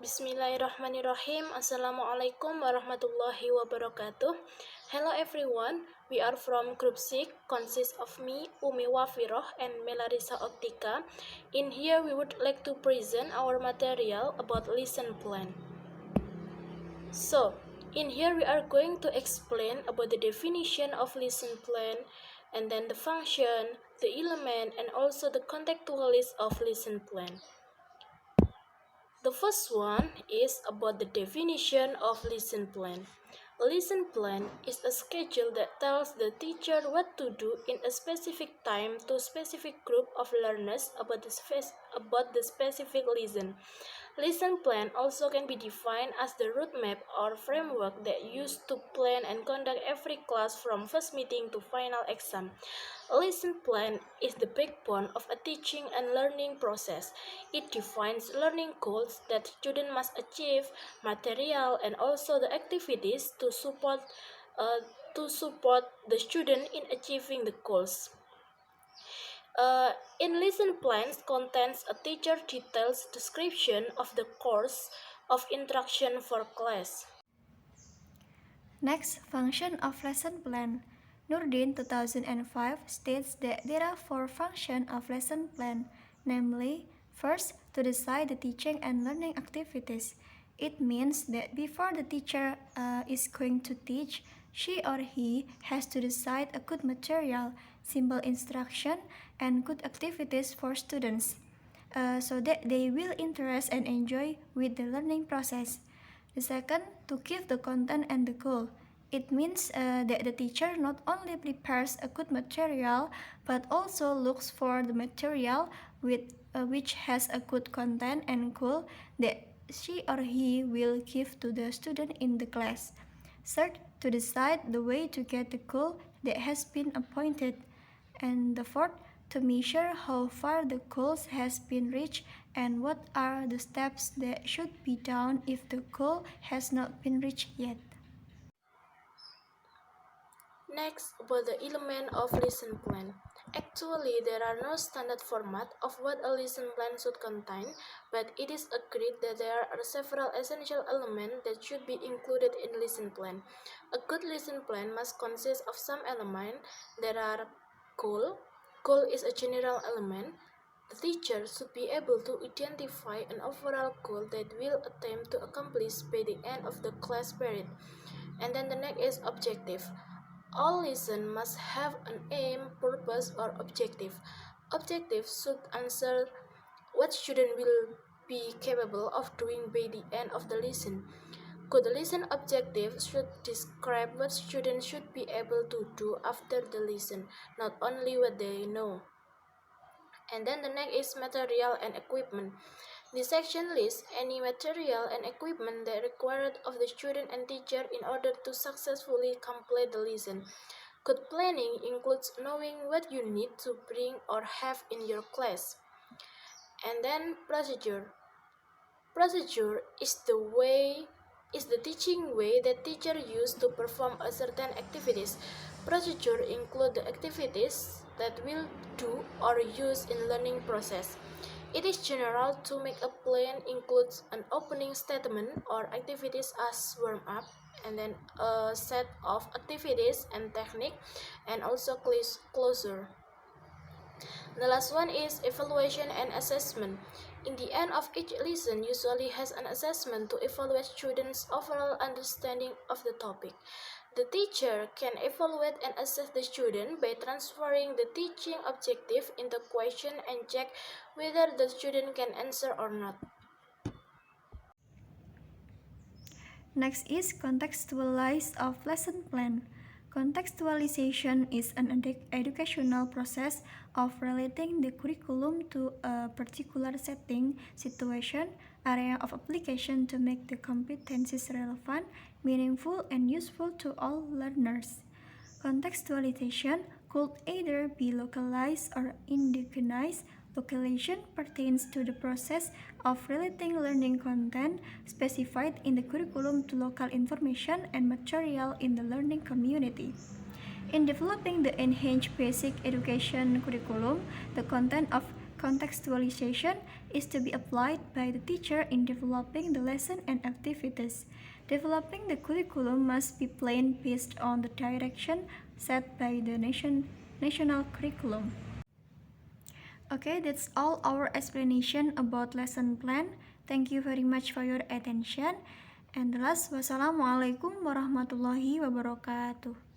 Bismillahirrahmanirrahim. Assalamualaikum warahmatullahi wabarakatuh. Hello everyone. We are from Group 6, consists of me, Umi Wafiroh, and Melarisa Optika. In here, we would like to present our material about lesson plan. So, in here we are going to explain about the definition of lesson plan, and then the function, the element, and also the contextualist of lesson plan. The first one is about the definition of lesson plan. A lesson plan is a schedule that tells the teacher what to do in a specific time to a specific group of learners about the specific lesson. Lesson plan also can be defined as the roadmap or framework that used to plan and conduct every class from first meeting to final exam. A lesson plan is the backbone of a teaching and learning process. It defines learning goals that students must achieve, material, and also the activities to support the student in achieving the goals. In lesson plans contains a teacher details description of the course of instruction for class. Next, function of lesson plan. Nurdin 2005 states that there are 4 functions of lesson plan, namely, first, to decide the teaching and learning activities. It means that before the teacher is going to teach, she or he has to decide a good material, simple instruction, and good activities for students, so that they will interest and enjoy with the learning process. The second, to give the content and the goal. It means that the teacher not only prepares a good material, but also looks for the material which has a good content and goal that she or he will give to the student in the class. Third, to decide the way to get the goal that has been appointed. And the fourth, to measure how far the goals has been reached and what are the steps that should be done if the goal has not been reached yet. Next, about the element of lesson plan. Actually, there are no standard format of what a lesson plan should contain, but it is agreed that there are several essential elements that should be included in lesson plan. A good lesson plan must consist of some elements that are goal. Goal is a general element. The teacher should be able to identify an overall goal that will attempt to accomplish by the end of the class period. And then the next is objective. All lesson must have an aim, purpose, or objective. Objective should answer what student will be capable of doing by the end of the lesson. Good lesson objective should describe what students should be able to do after the lesson, not only what they know. And then the next is material and equipment. This section lists any material and equipment that required of the student and teacher in order to successfully complete the lesson. Good planning includes knowing what you need to bring or have in your class. And then procedure. Procedure is the teaching way that teacher use to perform a certain activities. Procedure include the activities that will do or use in learning process. It is general to make a plan includes an opening statement or activities as warm-up, and then a set of activities and technique, and also closure. The last one is evaluation and assessment. In the end of each lesson usually has an assessment to evaluate students' overall understanding of the topic. The teacher can evaluate and assess the student by transferring the teaching objective into question and check whether the student can answer or not. Next is contextualize of lesson plan. Contextualization is an educational process of relating the curriculum to a particular setting, situation, area of application to make the competencies relevant, meaningful, and useful to all learners. Contextualization could either be localized or indigenized. Localization pertains to the process of relating learning content specified in the curriculum to local information and material in the learning community. In developing the enhanced basic education curriculum, the content of contextualization is to be applied by the teacher in developing the lesson and activities. Developing the curriculum must be planned based on the direction set by the national curriculum. Okay, that's all our explanation about lesson plan. Thank you very much for your attention. And the last, wassalamualaikum warahmatullahi wabarakatuh.